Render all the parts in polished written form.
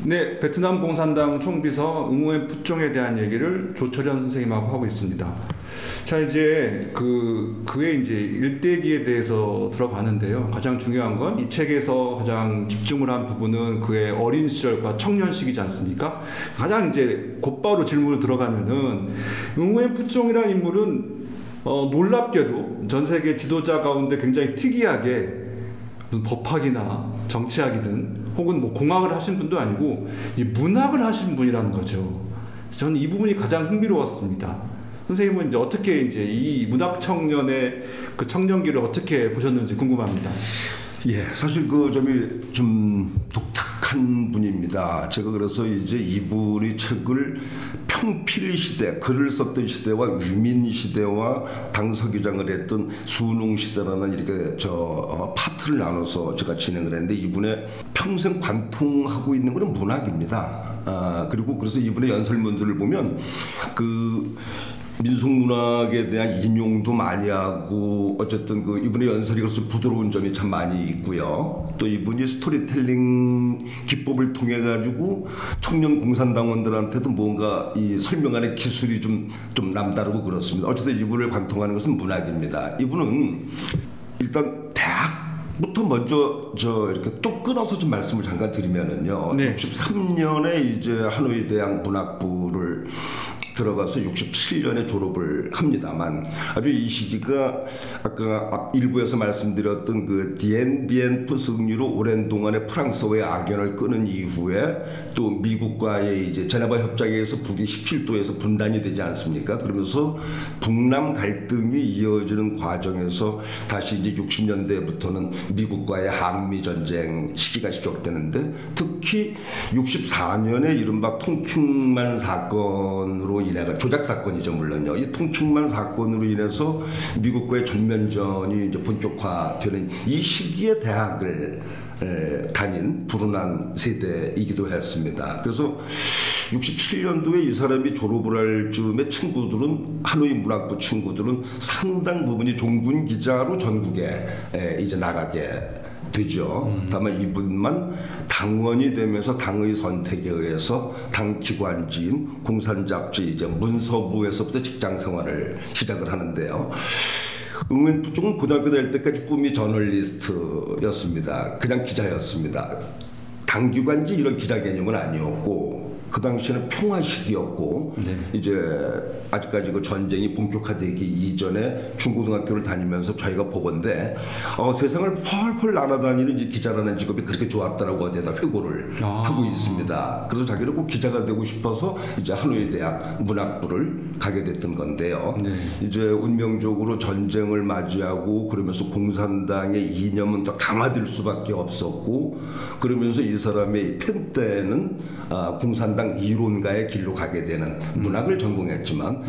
네, 베트남 공산당 총비서 응우엔 푸종에 대한 얘기를 조철현 선생님하고 하고 있습니다. 자, 이제 그의 이제 일대기에 대해서 들어가는데요. 가장 중요한 건 이 책에서 가장 집중을 한 부분은 그의 어린 시절과 청년 시기지 않습니까? 가장 이제 곧바로 질문을 들어가면은 응우엔 푸종이라는 인물은 놀랍게도 전 세계 지도자 가운데 굉장히 특이하게 무슨 법학이나 정치학이든 혹은 뭐 공학을 하신 분도 아니고 이 문학을 하신 분이라는 거죠. 저는 이 부분이 가장 흥미로웠습니다. 선생님은 이제 어떻게 이제 이 문학 청년의 그 청년기를 어떻게 보셨는지 궁금합니다. 예, 사실 그 점이 좀 독특한 분입니다. 제가 그래서 이제 이분의 책을 평필 시대, 글을 썼던 시대와 위민 시대와 당서기장을 했던 순웅 시대라는 이렇게 파트를 나눠서 제가 진행을 했는데 이분의 평생 관통하고 있는 것은 문학입니다. 그리고 그래서 이분의 연설문들을 보면 그 민속문학에 대한 인용도 많이 하고 어쨌든 그 이분의 연설이 그래서 부드러운 점이 참 많이 있고요. 또 이분이 스토리텔링 기법을 통해 가지고 청년 공산당원들한테도 뭔가 이 설명하는 기술이 좀 남다르고 그렇습니다. 어쨌든 이분을 관통하는 것은 문학입니다. 이분은 일단 대학부터 먼저 이렇게 또 끊어서 좀 말씀을 잠깐 드리면은요. 네. 63년에 이제 하노이 대학 문학부를 들어가서 67년에 졸업을 합니다만 아주 이 시기가 아까 일부에서 말씀드렸던 그 디엔비엔프 승리로 오랜 동안의 프랑스와의 악연을 끊은 이후에 또 미국과의 이제 제네바 협정에 의해서 북이 17도에서 분단이 되지 않습니까? 그러면서 북남 갈등이 이어지는 과정에서 다시 이제 60년대부터는 미국과의 한미 전쟁 시기가 시작되는데 특히 64년에 이른바 통킹만 사건으로 조작 사건이죠. 물론요. 이 통킹만 사건으로 인해서 미국과의 전면전이 이제 본격화되는 이 시기에 대학을 다닌 불운한 세대이기도 했습니다. 그래서 67년도에 이 사람이 졸업을 할 즈음에 친구들은 하노이 문학부 친구들은 상당 부분이 종군 기자로 전국에 이제 나가게 되죠. 다만 이분만 당원이 되면서 당의 선택에 의해서 당 기관지인 공산잡지 이제 문서부에서부터 직장 생활을 시작을 하는데요. 응우엔 푸종은 고등학교 다닐 때까지 꿈이 저널리스트였습니다. 그냥 기자였습니다. 당 기관지 이런 기자 개념은 아니었고 그 당시에는 평화 시기였고 네. 이제 아직까지 그 전쟁이 본격화되기 이전에 중고등학교를 다니면서 자기가 보건데 세상을 펄펄 날아다니는 기자라는 직업이 그렇게 좋았다라고 어디에다 회고를 하고 있습니다. 그래서 자기는 꼭 기자가 되고 싶어서 이제 하노이 대학 문학부를 가게 됐던 건데요. 네. 이제 운명적으로 전쟁을 맞이하고 그러면서 공산당의 이념은 더 강화될 수밖에 없었고 그러면서 이 사람의 펜때는 공산당 이론가의 길로 가게 되는 문학을 전공했지만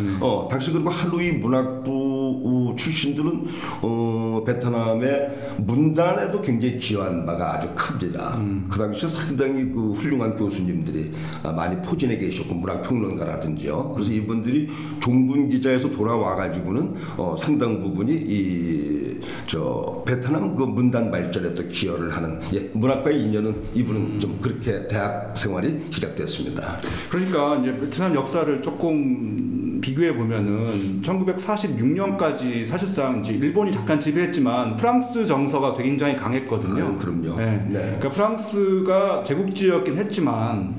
당시 그리고 하노이 문학부 출신들은 베트남의 문단에도 굉장히 기여한 바가 아주 큽니다. 그 당시에 상당히 그 훌륭한 교수님들이 많이 포진해 계셨고 문학평론가라든지요. 그래서 이분들이 종군 기자에서 돌아와 가지고는 상당 부분이 베트남 그 문단 발전에 또 기여를 하는 문학과의 인연은 이분은 좀 그렇게 대학 생활이 시작됐습니다. 그러니까 이제 베트남 역사를 조금 비교해 보면은 1946년까지 사실상 이제 일본이 잠깐 지배했지만 프랑스 정서가 굉장히 강했거든요. 그럼요. 네. 네. 그러니까 프랑스가 제국주의였긴 했지만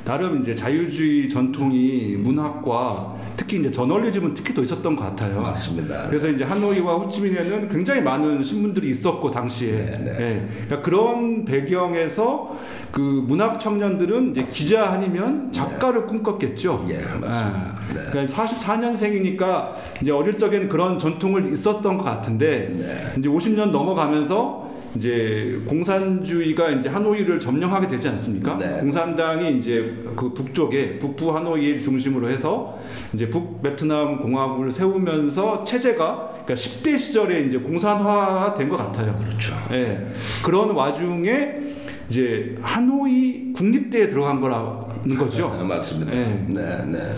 나름 이제 자유주의 전통이 문학과 특히 이제 저널리즘은 특히 더 있었던 것 같아요. 맞습니다. 그래서 이제 하노이와 호치민에는 굉장히 많은 신문들이 있었고 당시에 네. 그러니까 그런 배경에서 그 문학 청년들은 이제 기자 아니면 작가를 꿈꿨겠죠. 예, 맞습니다. 그러니까 44년생이니까 이제 어릴 적에는 그런 전통을 있었던 것 같은데 이제 50년 넘어가면서 이제 공산주의가 이제 하노이를 점령하게 되지 않습니까? 네. 공산당이 이제 그 북쪽에 북부 하노이를 중심으로 해서 이제 북베트남 공화국을 세우면서 체제가 그러니까 10대 시절에 이제 공산화된 것 같아요. 그렇죠. 네. 그런 와중에 이제 하노이 국립대에 들어간 거라는 거죠. 맞습니다. 네. 네.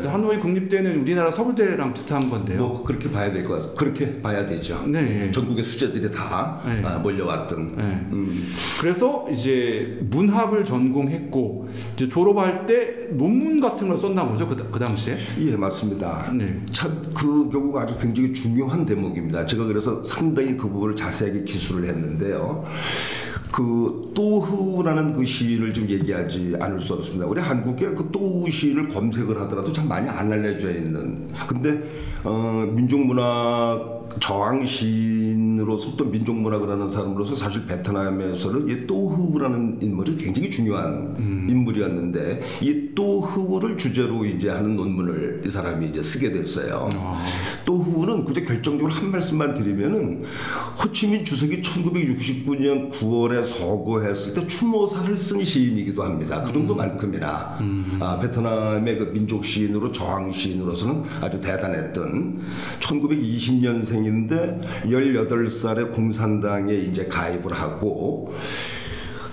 하노이 국립대는 우리나라 서울대랑 비슷한 건데요. 뭐 그렇게 봐야 될 것 같습니다. 그렇게 봐야 되죠. 네. 전국의 수재들이 다 몰려왔던. 네. 그래서 이제 문학을 전공했고 이제 졸업할 때 논문 같은 걸 썼나 보죠. 그 당시에. 예, 맞습니다. 네. 참 그 경우가 아주 굉장히 중요한 대목입니다. 제가 그래서 상당히 그 부분을 자세하게 기술을 했는데요. 그 또흐라는 그 시를 좀 얘기하지 않을 수 없습니다. 우리 한국에 그 또흐 시를 검색을 하더라도 참 많이 안 알려져 있는. 근데 민족문학 저항 시인으로서 또 민족문학을 하는 사람으로서 사실 베트남에서는 이 또흐라는 인물이 굉장히 중요한 인물이었는데 이 또흐를 주제로 이제 하는 논문을 이 사람이 이제 쓰게 됐어요. 또흐는 그저 결정적으로 한 말씀만 드리면은 호치민 주석이 1969년 9월에 서거했을 때 추모사를 쓴 시인이기도 합니다. 그 정도만큼이나 베트남의 그 민족 시인으로 저항 시인으로서는 아주 대단했던 1920년생인데 18살에 공산당에 이제 가입을 하고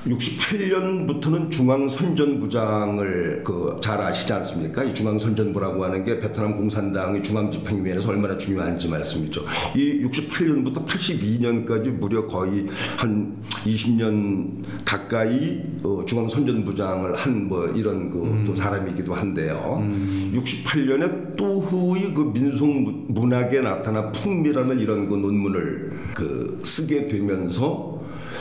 68년부터는 중앙선전부장을 잘 아시지 않습니까? 이 중앙선전부라고 하는 게 베트남 공산당의 중앙집행위원회에서 얼마나 중요한지 말씀이죠. 이 68년부터 82년까지 무려 거의 한 20년 가까이 중앙선전부장을 한 뭐 이런 또 사람이기도 한데요. 68년에 또흐의 그 민속 문학에 나타난 풍미라는 이런 그 논문을 쓰게 되면서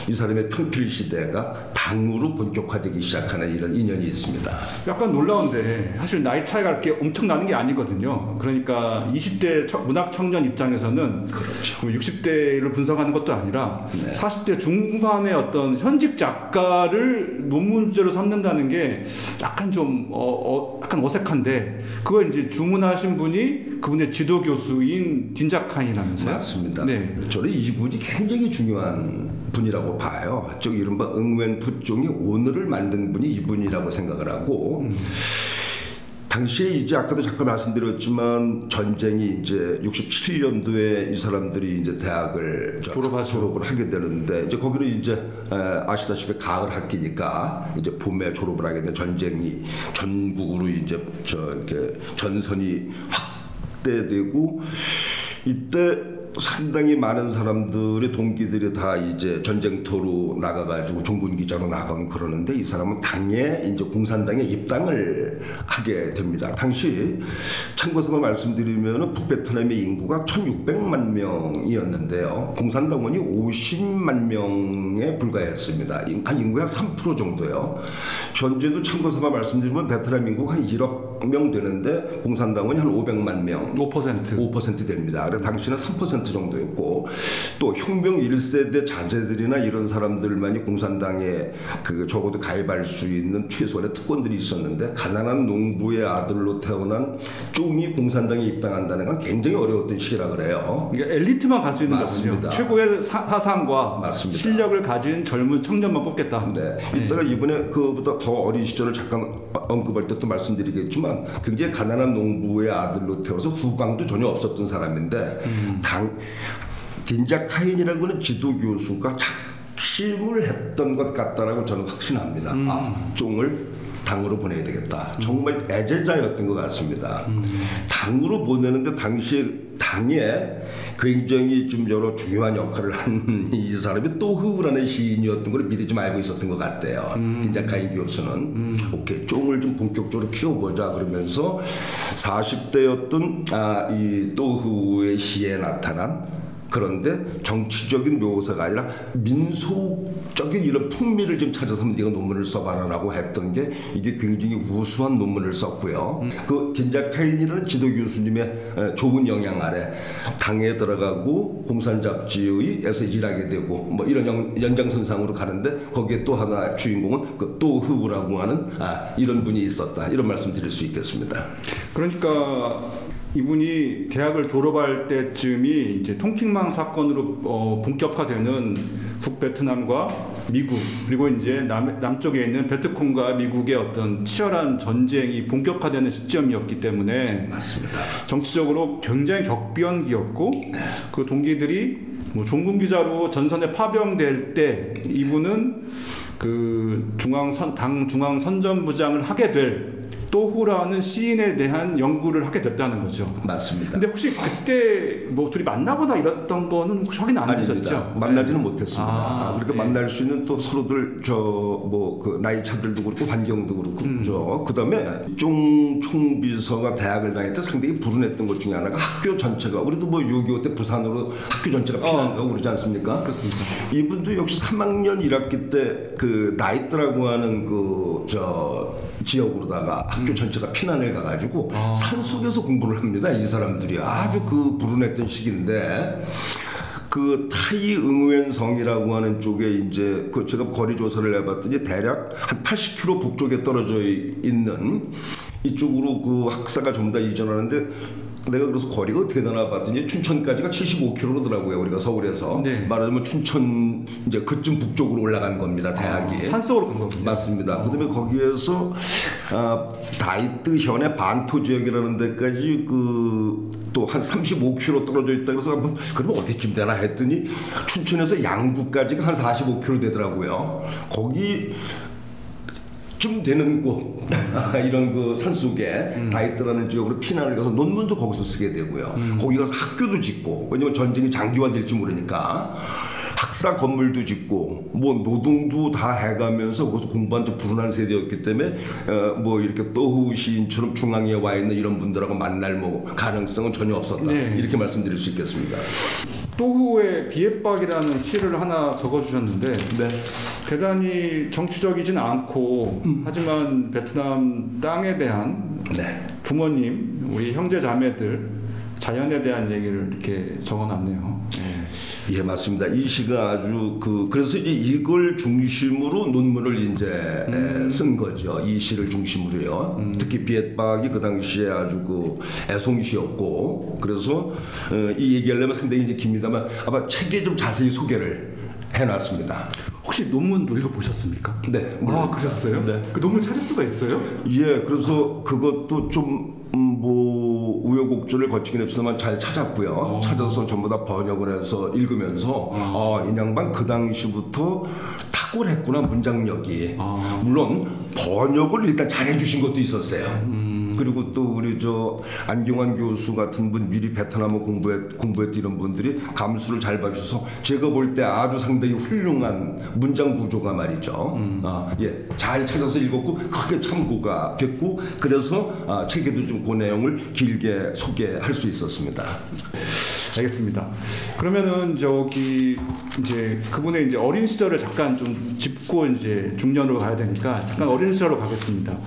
이 사람의 평필 시대가 당으로 본격화되기 시작하는 이런 인연이 있습니다. 약간 놀라운데 사실 나이 차이가 그렇게 엄청 나는 게 아니거든요. 그러니까 20대 문학 청년 입장에서는 그렇죠. 60대를 분석하는 것도 아니라 40대 중반의 어떤 현직 작가를 논문 주제로 삼는다는 게 약간 좀 약간 어색한데 그걸 이제 주문하신 분이 그분의 지도 교수인 딘자카이라면서요? 맞습니다. 네. 저는 이분이 굉장히 중요한 분이라고 봐요. 즉 이른바 응웬투종의 오늘을 만든 분이 이분이라고 생각을 하고 당시에 이제 아까도 잠깐 말씀드렸지만 전쟁이 이제 67년도에 이 사람들이 이제 대학을 졸업을 하게 되는데 이제 거기는 이제 아시다시피 가을 학기니까 이제 봄에 졸업을 하게 된 전쟁이 전국으로 이제 이렇게 전선이 확대되고 이때 상당히 많은 사람들의 동기들이 다 이제 전쟁터로 나가가지고 종군 기자로 나가고 그러는데 이 사람은 당에 이제 공산당에 입당을 하게 됩니다. 당시 참고서 말씀드리면 북베트남의 인구가 1,600만 명이었는데요. 공산당원이 50만 명에 불과했습니다. 한 인구의 한 3% 정도요. 현재도 참고서 말씀드리면 베트남 인구가 한 1억 명 되는데 공산당원이 한 500만 명, 5% 됩니다. 그래서 당시는 3% 정도였고 또 혁명 1세대 자제들이나 이런 사람들만이 공산당에 적어도 가입할 수 있는 최소한의 특권들이 있었는데 가난한 농부의 아들로 태어난 쫑이 공산당에 입당한다는 건 굉장히 어려웠던 시기라 그래요. 그러니까 엘리트만 갈 수 있는 맞습니다. 거군요. 최고의 사상과 맞습니다. 실력을 가진 젊은 청년만 뽑겠다. 네. 이따가 이번에 그보다 더 어린 시절을 잠깐 언급할 때 또 말씀드리겠지만 굉장히 가난한 농부의 아들로 태어서 후광도 전혀 없었던 사람인데 딘자카인이라고 하는 지도 교수가 작심을 했던 것 같다라고 저는 확신합니다. 쫑을 당으로 보내야 되겠다. 정말 애제자였던 것 같습니다. 당으로 보내는데 당시에 당에 굉장히 좀 여러 중요한 역할을 한 이 사람이 또흐라는 시인이었던 걸 미리 좀 알고 있었던 것 같대요. 딘자카인 교수는 오케이 쫑을 좀 본격적으로 키워보자 그러면서 40대였던 이 또흐의 시에 나타난 그런데 정치적인 묘사가 아니라 민속적인 이런 풍미를 좀 찾아서 네가 논문을 써봐라라고 했던 게 이게 굉장히 우수한 논문을 썼고요. 그 딘자카인이라는 지도 교수님의 좋은 영향 아래 당에 들어가고 공산잡지에서 일하게 되고 뭐 이런 연장선상으로 가는데 거기에 또 하나 주인공은 그 또흐라고 하는 이런 분이 있었다. 이런 말씀 드릴 수 있겠습니다. 그러니까 이분이 대학을 졸업할 때쯤이 이제 통칭망 사건으로 본격화되는 북베트남과 미국 그리고 이제 남쪽에 있는 베트콩과 미국의 어떤 치열한 전쟁이 본격화되는 시점이었기 때문에 맞습니다. 정치적으로 굉장히 격변기였고 그 동기들이 뭐 종군 기자로 전선에 파병될 때 이분은 그 당 중앙 선전부장을 하게 될 또후라는 시인에 대한 연구를 하게 됐다는 거죠. 맞습니다. 근데 혹시 그때 뭐 둘이 만나거나 이랬던 거는 혹시 확인 안 되셨죠? 만나지는 못했습니다. 그렇게 네. 만날 수 있는 또 서로들 그 나이 차들도 그렇고 환경도 그렇고 그다음에 종 총비서가 대학을 다닐 때 상당히 불운했던 것 중에 하나가 학교 전체가 우리도 뭐 6.25 때 부산으로 학교 전체가 피난 가고 그러지 않습니까? 그렇습니다. 이분도 역시 3학년 1학기 때 그 나이트라고 하는 지역으로다가 학교 전체가 피난을 가가지고 산속에서 공부를 합니다. 이 사람들이 아주 그 불운했던 시기인데 그 타이 응웬성이라고 하는 쪽에 이제 그 제가 거리 조사를 해봤더니 대략 한 80km 북쪽에 떨어져 있는 이쪽으로 그 학사가 좀 더 이전하는데 내가 그래서 거리가 어떻게 되나 봤더니 춘천까지가 75km더라고요. 우리가 서울에서 네. 말하자면 춘천 이제 그쯤 북쪽으로 올라간 겁니다. 대학이 산속으로 간 거군요. 맞습니다. 그다음에 거기에서 다이트 현의 반토 지역이라는 데까지 그 또 한 35km 떨어져 있다 그래서 한번 그러면 어디쯤 되나 했더니 춘천에서 양구까지가 한 45km 되더라고요. 거기 좀 되는 곳 이런 그 산속에 다이트라는 지역으로 피난을 가서 논문도 거기서 쓰게 되고요. 거기 가서 학교도 짓고 왜냐면 전쟁이 장기화될지 모르니까 학사 건물도 짓고 뭐 노동도 다 해가면서 거기서 공부한 지 불운한 세대였기 때문에 뭐 이렇게 또후 시인처럼 중앙에 와 있는 이런 분들하고 만날 뭐 가능성은 전혀 없었다. 네. 이렇게 말씀드릴 수 있겠습니다. 또후의 비엣박이라는 시를 하나 적어주셨는데 네. 대단히 정치적이진 않고 하지만 베트남 땅에 대한 네. 부모님, 우리 형제 자매들, 자연에 대한 얘기를 이렇게 적어놨네요. 네. 예, 맞습니다. 이 시가 아주 그래서 이제 이걸 중심으로 논문을 이제 쓴 거죠. 이 시를 중심으로요. 특히 비엣박이 그 당시에 아주 그 애송시였고, 그래서 이 얘기하려면 상당히 이제 깁니다만 아마 책에 좀 자세히 소개를 해놨습니다. 혹시 논문도 읽어보셨습니까? 네. 그러셨어요? 네. 그 논문 찾을 수가 있어요? 예, 그래서 그것도 좀 뭐 우여곡절을 거치긴 했지만 잘 찾았고요. 찾아서 전부 다 번역을 해서 읽으면서 이 양반 그 당시부터 탁월했구나 문장력이. 물론 번역을 일단 잘해주신 것도 있었어요. 그리고 또 우리 안경환 교수 같은 분 미리 베트남어 공부했던 이런 분들이 감수를 잘 봐주셔서 제가 볼 때 아주 상당히 훌륭한 문장 구조가 말이죠. 예, 잘 찾아서 읽었고 크게 참고가 됐고 그래서 책에도 좀 그 내용을 길게 소개할 수 있었습니다. 알겠습니다. 그러면은 이제 그분의 이제 어린 시절을 잠깐 좀 짚고 이제 중년으로 가야 되니까 잠깐 어린 시절로 가겠습니다.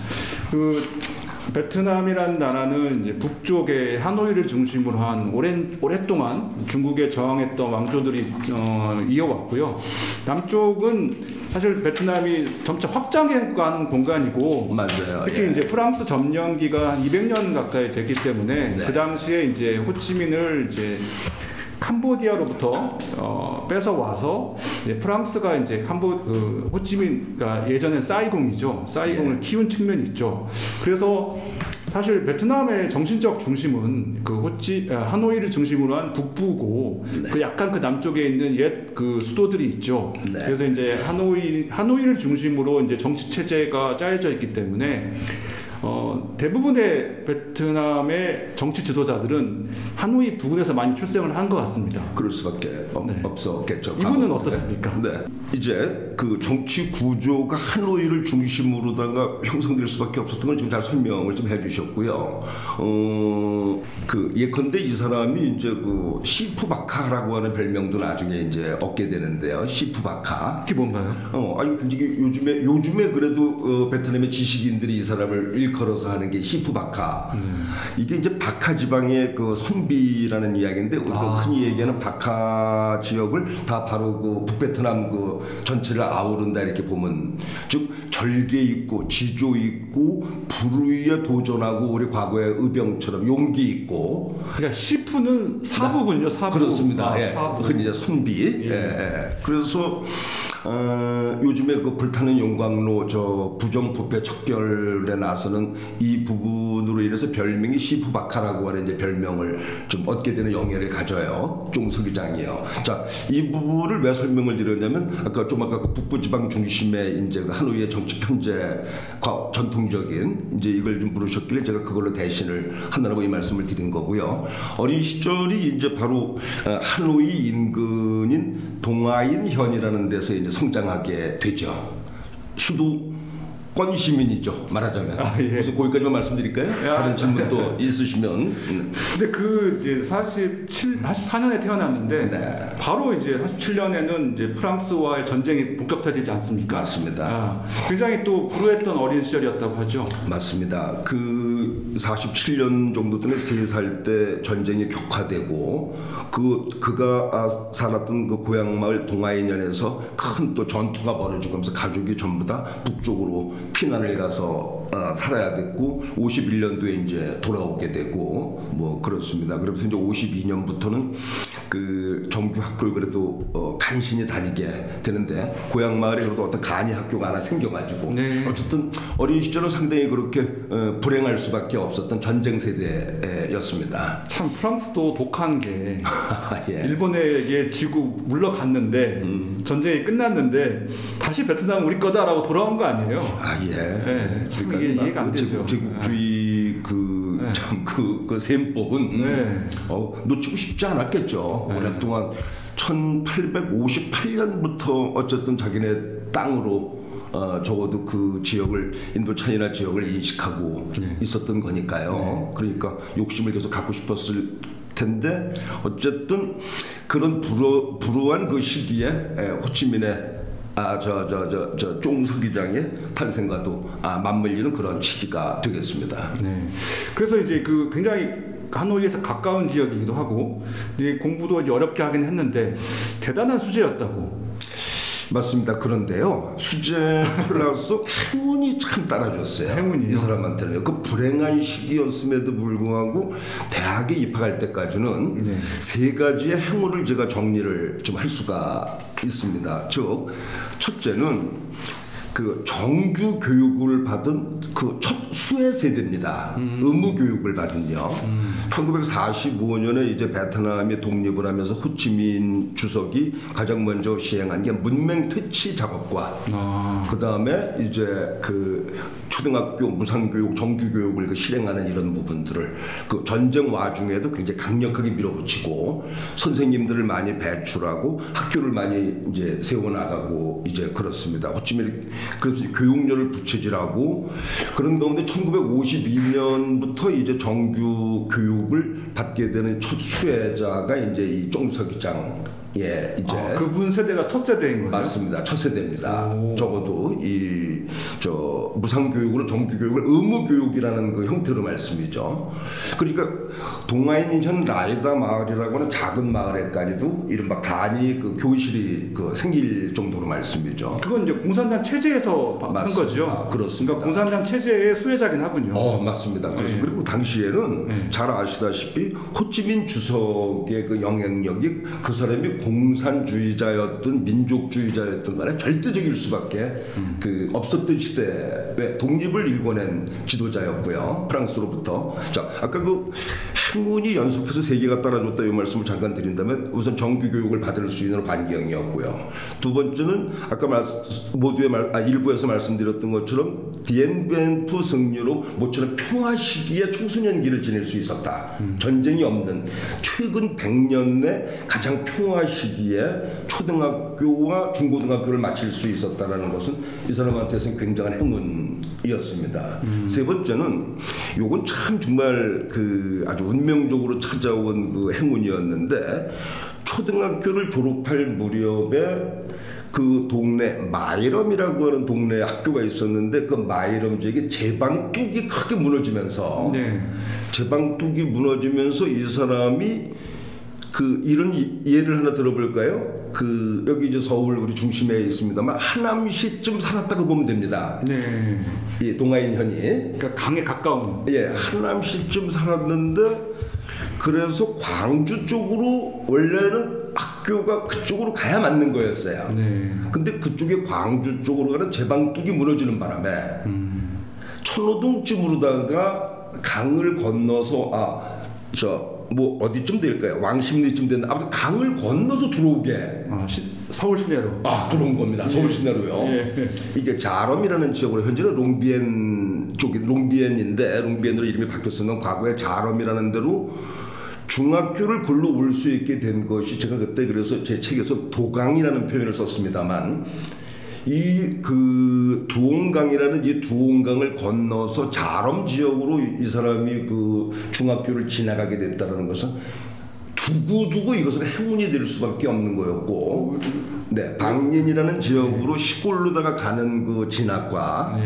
베트남이라는 나라는 이제 북쪽의 하노이를 중심으로 한 오랫동안 중국에 저항했던 왕조들이 이어왔고요. 남쪽은 사실 베트남이 점차 확장해간 공간이고, 맞아요. 특히 예. 이제 프랑스 점령기가 한 200년 가까이 됐기 때문에 그 당시에 이제 호치민을 이제 캄보디아로부터 뺏어 와서 프랑스가 이제 호치민가 예전엔 사이공이죠. 사이공을 키운 측면이 있죠. 그래서 사실 베트남의 정신적 중심은 하노이를 중심으로 한 북부고 약간 그 남쪽에 있는 옛 그 수도들이 있죠. 네. 그래서 이제 하노이를 중심으로 이제 정치 체제가 짜여져 있기 때문에 대부분의 베트남의 정치 지도자들은 하노이 부근에서 많이 출생을 한 것 같습니다. 그럴 수밖에 없었겠죠. 이분은 어떻습니까? 네. 이제 그 정치 구조가 하노이를 중심으로다가 형성될 수밖에 없었던 걸 지금 잘 설명을 좀 해주셨고요. 예컨대 이 사람이 이제 시푸바카라고 하는 별명도 나중에 이제 얻게 되는데요. 시푸바카. 그게 뭔가요? 아니 요즘에 그래도 베트남의 지식인들이 이 사람을 일컬어서 하는 게 시푸바카. 이게 이제 바카 지방의 선비라는 이야기인데 우리가 흔히 얘기하는 바카 지역을 다 바로 북베트남 전체를 아우른다 이렇게 보면 즉 절개 있고 지조 있고 불의에 도전하고 우리 과거의 의병처럼 용기 있고. 그러니까 시푸는 사부군요. 사부. 그렇습니다. 사부. 흔히 이제 선비. 예. 그래서 요즘에 그 불타는 용광로 저 부정부패 척결에 나서는 이 부분으로 인해서 별명이 시푸바카라고 하는 이제 별명을 좀 얻게 되는 영예를 가져요. 쫑서기장이요. 자, 이 부분을 왜 설명을 드렸냐면 아까 그 북부지방 중심의 이제 그 하노이의 정치 편제과 전통적인 이제 이걸 좀 물으셨길래 제가 그걸로 대신을 하느라고 이 말씀을 드린 거고요. 어린 시절이 이제 바로 하노이 인근인 동아인현이라는 데서 이제 성장하게 되죠. 수도권 시민이죠, 말하자면. 예. 그래서 거기까지만 말씀드릴까요? 다른 질문도 있으시면. 근데 그 이제 44년에 태어났는데 네. 바로 이제 47년에는 이제 프랑스와의 전쟁이 본격화되지 않습니까? 맞습니다. 굉장히 또 불우했던 어린 시절이었다고 하죠. 맞습니다. 그 47년 정도 때는 3살 때 전쟁이 격화되고 그가 살았던 그 고향 마을 동아인현에서 큰 또 전투가 벌어지고 하면서 가족이 전부 다 북쪽으로 피난을 가서 살아야 됐고 51년도에 이제 돌아오게 되고 뭐 그렇습니다. 그러면서 이제 52년부터는 그 정규 학교를 그래도 간신히 다니게 되는데 고향 마을에 그래도 어떤 간이 학교가 하나 생겨가지고 네. 어쨌든 어린 시절은 상당히 그렇게 불행할 수밖에 없었던 전쟁 세대였습니다. 참 프랑스도 독한 게 예. 일본에게 지고 물러갔는데 전쟁이 끝났는데 다시 베트남 우리 거다라고 돌아온 거 아니에요? 예. 참 이게 이해가 안 되죠. 제국주의 그 셈법은 놓치고 싶지 않았겠죠. 오랫동안 1858년부터 어쨌든 자기네 땅으로 적어도 그 지역을 인도차이나 지역을 인식하고 있었던 거니까요. 그러니까 욕심을 계속 갖고 싶었을 텐데 어쨌든 그런 불우한 그 시기에 호치민의 쫑서기장의 탄생과도 맞물리는 그런 시기가 되겠습니다. 네. 그래서 이제 그 굉장히 하노이에서 가까운 지역이기도 하고 이제 공부도 이제 어렵게 하긴 했는데 대단한 수재였다고. 맞습니다. 그런데요, 수재 플러스 행운이 참 따라줬어요. 행운이요? 이 사람한테는 그 불행한 시기였음에도 불구하고 대학에 입학할 때까지는 세 가지의 행운을 제가 정리를 좀 할 수가 있습니다. 즉, 첫째는 그 정규 교육을 받은 그 첫 수혜 세대입니다. 의무 교육을 받은요. 1945년에 이제 베트남이 독립을 하면서 호치민 주석이 가장 먼저 시행한 게 문맹 퇴치 작업과 그 다음에 이제 그 초등학교 무상교육, 정규교육을 그 실행하는 이런 부분들을 그 전쟁 와중에도 굉장히 강력하게 밀어붙이고 선생님들을 많이 배출하고 학교를 많이 이제 세워나가고 이제 그렇습니다. 호치민 그래서 교육열을 부채질하고 그런 가운데 1952년부터 이제 정규 교육을 받게 되는 첫 수혜자가 이제 이 쫑서기장. 예, 이제 그분 세대가 첫 세대인 거예요? 맞습니다. 첫 세대입니다. 적어도 무상교육으로 정규교육을 의무교육이라는 그 형태로 말씀이죠. 그러니까 동아인현 라이다 마을이라고 하는 작은 마을에까지도 이른바 간이 그 교실이 그 생길 정도로 말씀이죠. 그건 이제 공산당 체제에서 한 거죠. 그렇습니다. 그러니까 공산당 체제의 수혜자긴 하군요. 맞습니다. 그리고 당시에는 잘 아시다시피 호치민 주석의 그 영향력이 그 사람이 공산주의자였든 민족주의자였든 간에 절대적일 수밖에 그 없었던 시대에 독립을 일궈낸 지도자였고요. 프랑스로부터. 자, 아까 그 행운이 연속해서 세 개가 따라줬다 이 말씀을 잠깐 드린다면 우선 정규교육을 받을 수 있는 환경이었고요. 두 번째는 아까 일부에서 말씀드렸던 것처럼 디엔비엔프 승리로 모처럼 평화 시기에 청소년기를 지낼 수 있었다. 전쟁이 없는 최근 100년 내 가장 평화 시기에 초등학교와 중고등학교를 마칠 수 있었다는 것은 이 사람한테서는 굉장한 행운이었습니다. 세 번째는 요건 참 정말 그 아주 운명적으로 찾아온 그 행운이었는데 초등학교를 졸업할 무렵에 그 동네 마이럼이라고 하는 동네 학교가 있었는데 그 마이럼 지역에 제방뚝이 크게 무너지면서 제방뚝이 무너지면서 이 사람이 그 이런 예를 하나 들어볼까요? 그 여기 이제 서울 우리 중심에 있습니다만 하남시쯤 살았다고 보면 됩니다. 예, 동아인현이. 그러니까 강에 가까운. 예, 하남시쯤 살았는데 그래서 광주 쪽으로 원래는 학교가 그쪽으로 가야 맞는 거였어요. 네. 근데 그쪽에 광주 쪽으로 가는 제방뚝이 무너지는 바람에 천호동쯤으로다가 강을 건너서 뭐 어디쯤 될까요? 왕십리쯤 됐나? 아무튼 강을 건너서 들어오게. 서울 시내로. 들어온 겁니다. 서울 시내로요. 예. 이게 자럼이라는 지역으로 현재는 롱비엔 쪽이 롱비엔인데 롱비엔으로 이름이 바뀌었으면 과거에 자럼이라는 데로 중학교를 글로 올 수 있게 된 것이 제가 그때 그래서 제 책에서 도강이라는 표현을 썼습니다만 이 두옹강이라는 이 두옹강을 건너서 자럼 지역으로 이 사람이 그 중학교를 지나가게 됐다는 것은 두고두고 이것은 행운이 될 수밖에 없는 거였고, 네, 방린이라는 지역으로 시골로다가 가는 그 진학과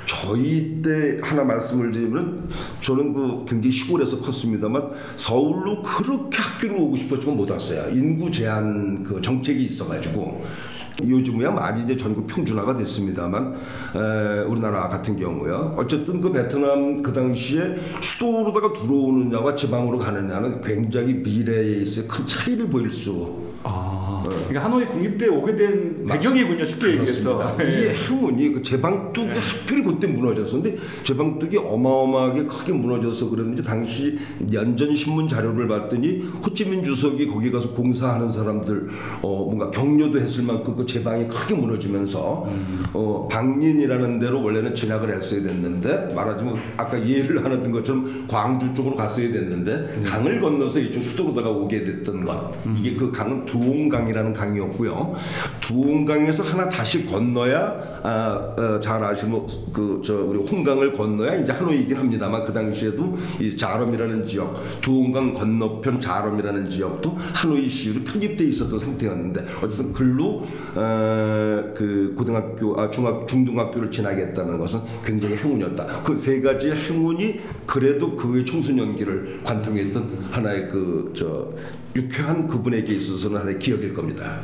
저희 때 하나 말씀을 드리면 저는 그 굉장히 시골에서 컸습니다만 서울로 그렇게 학교를 오고 싶었지만 못 왔어요. 인구 제한 그 정책이 있어가지고. 요즘이야 많이 이제 전국 평준화가 됐습니다만 우리나라 같은 경우요. 어쨌든 그 베트남 그 당시에 수도로다가 들어오느냐와 지방으로 가느냐는 굉장히 미래에 있어 큰 차이를 보일 수. 그러니까 하노이 국립대에 오게 된 배경이군요. 쉽게 얘기해서. 이게 행운이 그 제방뚝이 하필 그때 무너졌었는데 제방뚝이 어마어마하게 크게 무너져서 그랬는지 당시 연전 신문 자료를 봤더니 호찌민 주석이 거기 가서 공사하는 사람들 뭔가 격려도 했을 만큼 그 제방이 크게 무너지면서 방린이라는 데로 원래는 진학을 했어야 됐는데 말하자면 아까 예를 하나 든 것처럼 광주 쪽으로 갔어야 됐는데 강을 건너서 이쪽 수도로다가 오게 됐던 것. 이게 그 강은 두옹강이라는 강이었고요. 두옹강에서 하나 다시 건너야 잘 아시면 우리 홍강을 건너야 이제 하노이이긴 합니다만 그 당시에도 이 자럼이라는 지역, 두옹강 건너편 자럼이라는 지역도 하노이 시로 편입돼 있었던 상태였는데 어쨌든 글로 그 고등학교, 중등학교를 지나겠다는 것은 굉장히 행운이었다. 그 세 가지 행운이 그래도 그의 청소년기를 관통했던 하나의 유쾌한 그분에게 있어서는 하나의 기억일 겁니다.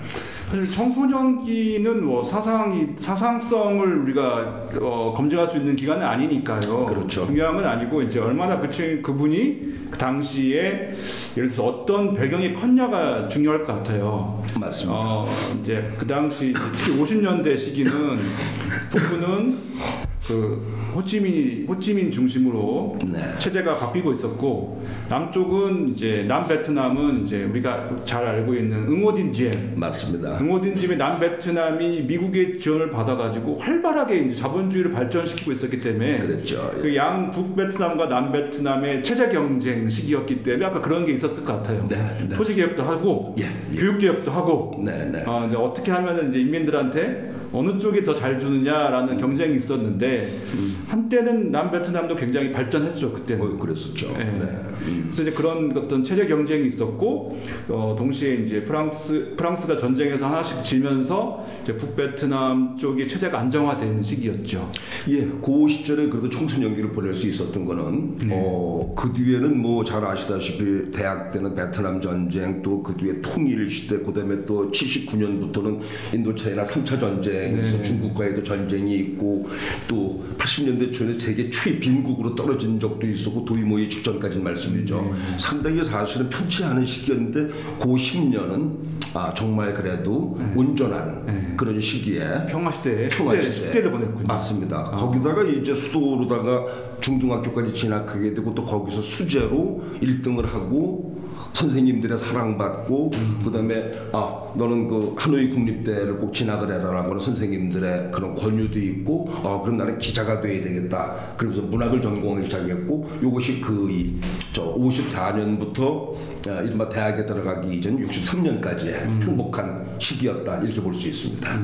사실 청소년기는 뭐 사상성을 우리가 검증할 수 있는 기간은 아니니까요. 그렇죠. 중요한 건 아니고 이제 얼마나 그분이 그 당시에 예를 들어서 어떤 배경이 컸냐가 중요할 것 같아요. 맞습니다. 이제 그 당시 특히 50년대 시기는 북부는 호찌민 중심으로 체제가 바뀌고 있었고 남쪽은 이제 남베트남은 이제 우리가 잘 알고 있는 응호딘지엠 맞습니다. 응호딘지엠의 남베트남이 미국의 지원을 받아가지고 활발하게 이제 자본주의를 발전시키고 있었기 때문에 그랬죠. 그 양 북베트남과 남베트남의 체제 경쟁 시기였기 때문에 아까 그런 게 있었을 것 같아요. 토지 개혁도 하고 교육 개혁도 하고 이제 어떻게 하면은 이제 인민들한테 어느 쪽이 더 잘 주느냐라는 경쟁이 있었는데 한때는 남베트남도 굉장히 발전했죠. 그때는. 그랬었죠. 그래서 이제 그런 어떤 체제 경쟁이 있었고 동시에 이제 프랑스가 전쟁에서 하나씩 지면서 이제 북베트남 쪽이 체제가 안정화되는 시기였죠. 그 시절에 그래도 청소년기를 보낼 수 있었던 거는 그 뒤에는 뭐 잘 아시다시피 대학 때는 베트남 전쟁 또 그 뒤에 통일 시대 그다음에 또 79년부터는 인도차이나 3차 전쟁에서 중국과의도 전쟁이 있고 또 80년대 초에는 세계 최빈국으로 떨어진 적도 있었고 도이모이 직전까지는 말씀이죠. 상당히 사실은 편치 않은 시기였는데 그 10년은 정말 그래도 온전한 그런 시기에 평화시대에 10대를 보냈군요. 맞습니다. 거기다가 이제 수도로다가 중등학교까지 진학하게 되고 또 거기서 수재로 1등을 하고 선생님들의 사랑받고 그다음에 너는 그 하노이 국립대를 꼭 진학을 해라라고 하는 선생님들의 그런 권유도 있고 그럼 나는 기자가 돼야 되겠다. 그러면서 문학을 전공하기 시작했고 이것이 54년부터 이른바 대학에 들어가기 이전 63년까지의 행복한 시기였다 이렇게 볼 수 있습니다.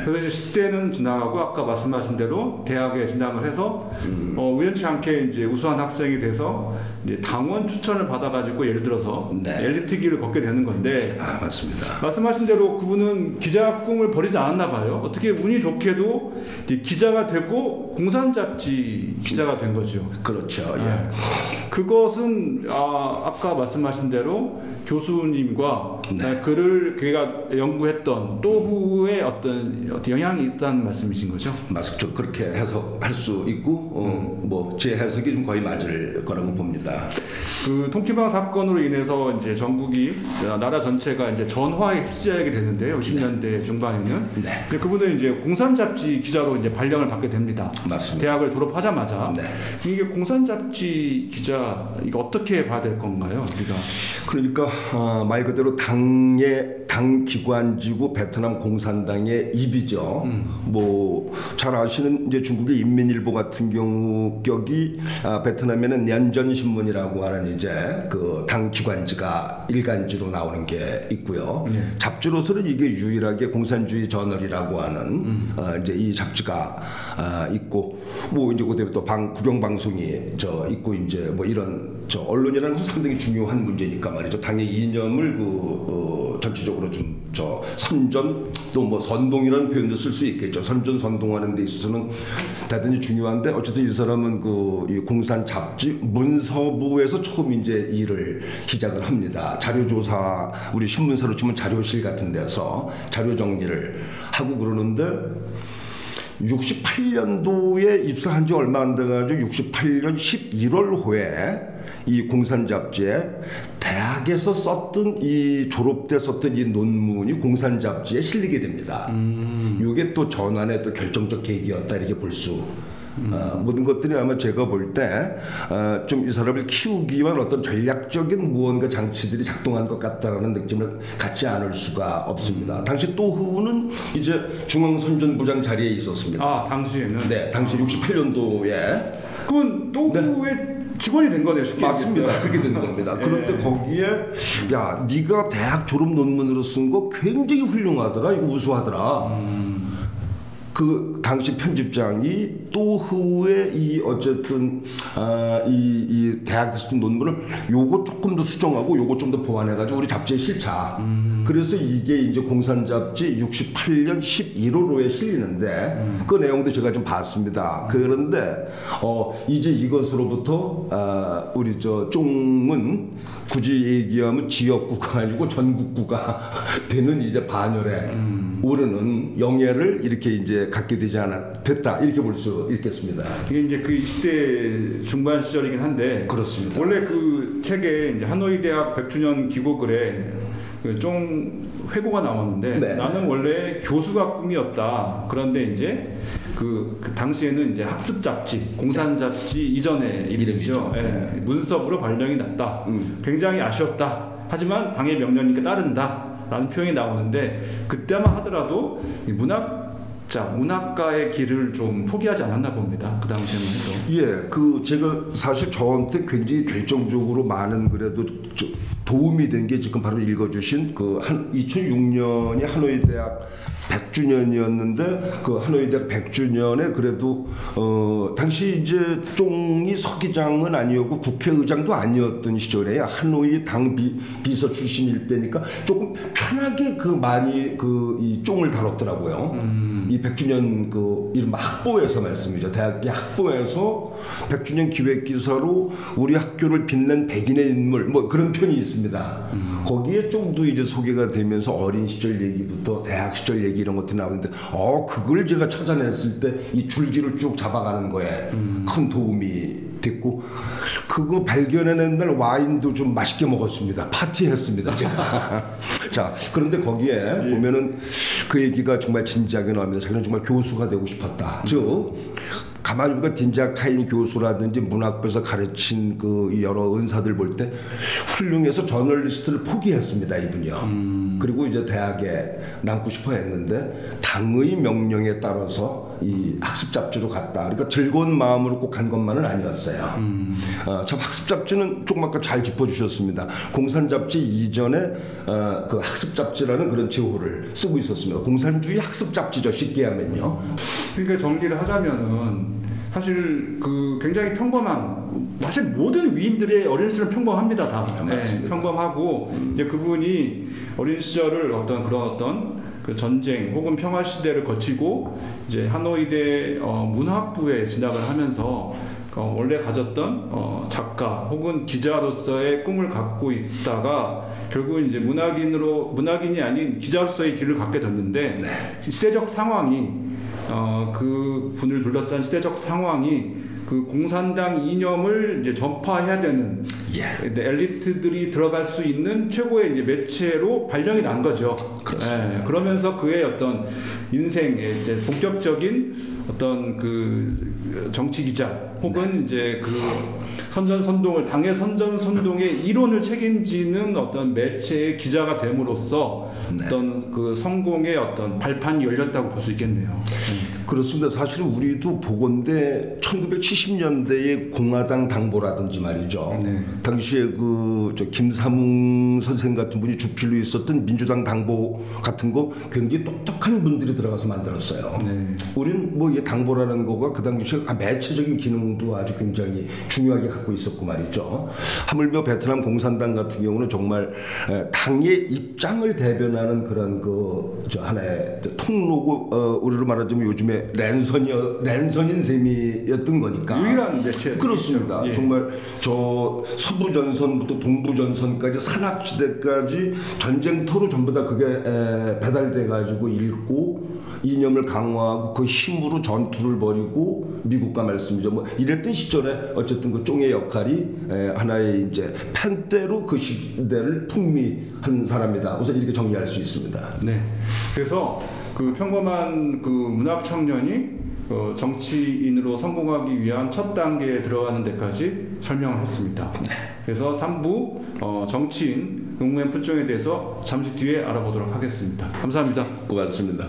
그래서 이제 10대는 지나가고 아까 말씀하신 대로 대학에 진학을 해서 우연치 않게 이제 우수한 학생이 돼서 이제 당원 추천을 받아가지고 예를 들어서 하면서 네. 엘리트 길을 걷게 되는 건데 맞습니다. 말씀하신 대로 그분은 기자 꿈을 버리지 않았나 봐요. 어떻게 운이 좋게도 이제 기자가 되고 공산 잡지 기자가 된 거죠. 그렇죠. 예. 그것은 아까 말씀하신 대로 교수님과 네. 그를 그가 연구했던 또후의 어떤 영향이 있다는 말씀이신 거죠? 맞죠. 그렇게 해석할 수 있고 뭐 제 해석이 좀 거의 맞을 거라고 봅니다. 그 통키방 사건으로 인해서 이제 전국이 나라 전체가 이제 전화에 휩싸이게 되는데요. 60년대 중반에는. 네. 근데 그분은 이제 공산 잡지 기자로 이제 발령을 받게 됩니다. 맞습니다. 대학을 졸업하자마자. 네. 이게 공산 잡지 기자 이거 어떻게 봐야 될 건가요, 우리가? 그러니까 말 그대로 당 기관지고 베트남 공산당의 입이죠. 뭐 잘 아시는 이제 중국의 인민일보 같은 경우 격이 베트남에는 연전신문이라고 하는 이제 그 당 기관지가 일간지로 나오는 게 있고요. 잡지로서는 이게 유일하게 공산주의 저널이라고 하는 이제 이 잡지가 있고 뭐 이제 그다음에 또 국영 방송이 있고 이제 뭐 이런 언론이라는 것은 상당히 중요한 문제니까 말이죠. 당의 이념을 전체적으로 좀 선전 또 뭐 선동이라는 표현도 쓸 수 있겠죠. 선전 선동하는 데 있어서는 대단히 중요한데 어쨌든 이 사람은 이 공산 잡지 문서부에서 처음 이제 일을 시작을 합니다. 자료조사 우리 신문사로 치면 자료실 같은 데서 자료 정리를 하고 그러는데 68년도에 입사한 지 얼마 안 돼가지고 68년 11월 호에 이 공산 잡지에 대학에서 썼던 이 졸업 때 썼던 이 논문이 공산 잡지에 실리게 됩니다. 이게 또 전환의 또 결정적 계기였다 이렇게 볼 수. 모든 것들이 아마 제가 볼 때 좀 이 사람을 키우기 위한 어떤 전략적인 무언가 장치들이 작동한 것 같다라는 느낌을 갖지 않을 수가 없습니다. 당시 또후는 이제 중앙선전부장 자리에 있었습니다. 당시에는? 네, 당시 68년도에. 그건 또후의 직원이 된 거네요. 쉽게 맞습니다. 그렇게 된 겁니다. 그런데 거기에 야 네가 대학 졸업 논문으로 쓴 거 굉장히 훌륭하더라. 이거 우수하더라. 그 당시 편집장이 또후에 이 어쨌든 이 대학에서 쓴 논문을 요거 조금 더 수정하고 요거 좀 더 보완해가지고 우리 잡지에 실자. 그래서 이게 이제 공산 잡지 68년 11월호에 실리는데 그 내용도 제가 좀 봤습니다. 그런데 이제 이것으로부터 우리 쫑은 굳이 얘기하면 지역구가 아니고 전국구가 되는 이제 반열에 오르는 영예를 이렇게 이제 갖게 되지 됐다 이렇게 볼 수 있겠습니다. 이게 이제 그 20대 중반 시절이긴 한데 그렇습니다. 원래 그 책에 이제 하노이 대학 100주년 기고글에 좀 회고가 나왔는데 네. 나는 원래 교수가 꿈이었다. 그런데 이제 그 당시에는 이제 학습 잡지, 공산 잡지 이전의 이름이죠. 예, 문서부로 발령이 났다. 굉장히 아쉬웠다. 하지만 당의 명령이니까 따른다라는 표현이 나오는데 그때만 하더라도 이 문학가의 길을 좀 포기하지 않았나 봅니다. 그 당시에는 해도. 예, 그 제가 사실 저한테 굉장히 결정적으로 많은 그래도 도움이 된 게 지금 바로 읽어주신 그 2006년이 하노이 대학 100주년이었는데 그 하노이 대학 100주년에 그래도 당시 이제 쫑이 서기장은 아니었고 국회의장도 아니었던 시절에 하노이 당 비서 출신일 때니까 조금 편하게 많이 이 쫑을 다뤘더라고요. 이 100주년 이른바 학보에서 말씀이죠. 대학의 학보에서 100주년 기획기사로 우리 학교를 빛낸 백인의 인물 뭐 그런 편이 있습니다. 거기에 쫑도 이제 소개가 되면서 어린 시절 얘기부터 대학 시절 얘기 이런 것들이 나오는데 그걸 제가 찾아냈을 때 이 줄기를 쭉 잡아가는 거에 큰 도움이 됐고 그거 발견해낸 날 와인도 좀 맛있게 먹었습니다. 파티했습니다 제가. 자 그런데 거기에 보면은 그 얘기가 정말 진지하게 나옵니다. 자기는 정말 교수가 되고 싶었다. 즉 가만히 보니까 딘자카인 교수라든지 문학부에서 가르친 그 여러 은사들 볼 때 훌륭해서 저널리스트를 포기했습니다 이분이요. 그리고 이제 대학에 남고 싶어 했는데 당의 명령에 따라서 이 학습 잡지로 갔다. 그러니까 즐거운 마음으로 꼭 간 것만은 아니었어요. 참 학습 잡지는 조금 아까 잘 짚어주셨습니다. 공산 잡지 이전에 그 학습 잡지라는 그런 제호를 쓰고 있었습니다. 공산주의 학습 잡지죠 쉽게 하면요. 그러니까 정리를 하자면은 사실 그 굉장히 평범한, 사실 모든 위인들의 어린 시절은 평범합니다, 다. 네, 평범하고 이제 그분이 어린 시절을 어떤 그 전쟁 혹은 평화 시대를 거치고 이제 하노이대 문학부에 진학을 하면서 원래 가졌던 작가 혹은 기자로서의 꿈을 갖고 있다가 결국 이제 문학인이 아닌 기자로서의 길을 갖게 됐는데 시대적 상황이 그 분을 둘러싼 시대적 상황이 그 공산당 이념을 이제 전파해야 되는 엘리트들이 들어갈 수 있는 최고의 이제 매체로 발령이 난 거죠. 그러면서 그의 어떤 인생의 이제 본격적인 어떤 그 정치 기자 혹은 이제 그 당의 선전선동의 이론을 책임지는 어떤 매체의 기자가 됨으로써 어떤 그 성공의 어떤 발판이 열렸다고 볼 수 있겠네요. 그렇습니다. 사실은 우리도 보건대 1970년대의 공화당 당보라든지 말이죠. 당시에 저 김삼웅 선생 같은 분이 주필로 있었던 민주당 당보 같은 거 굉장히 똑똑한 분들이 들어가서 만들었어요. 우리는 뭐 이 당보라는 거가 그 당시에 매체적인 기능도 아주 굉장히 중요하게 갖고 있었고 말이죠. 하물며 베트남 공산당 같은 경우는 정말 당의 입장을 대변하는 그런 하나의 통로고 우리로 말하자면 요즘에 랜선인 셈이었던 거니까. 유일한 매체. 그렇습니다. 정말 저 서부전선부터 동부전선까지 산악지대까지 전쟁터로 전부 다 그게 배달돼 가지고 읽고 이념을 강화하고 그 힘으로 전투를 벌이고 미국과 말씀이죠. 뭐 이랬던 시절에 어쨌든 그 쫑의 역할이 하나의 이제 펜대로 그 시대를 풍미한 사람이다. 우선 이렇게 정리할 수 있습니다. 네. 그래서 그 평범한 그 문학 청년이 정치인으로 성공하기 위한 첫 단계에 들어가는 데까지 설명을 했습니다. 그래서 3부 정치인 응우엔 푸쫑에 대해서 잠시 뒤에 알아보도록 하겠습니다. 감사합니다. 고맙습니다.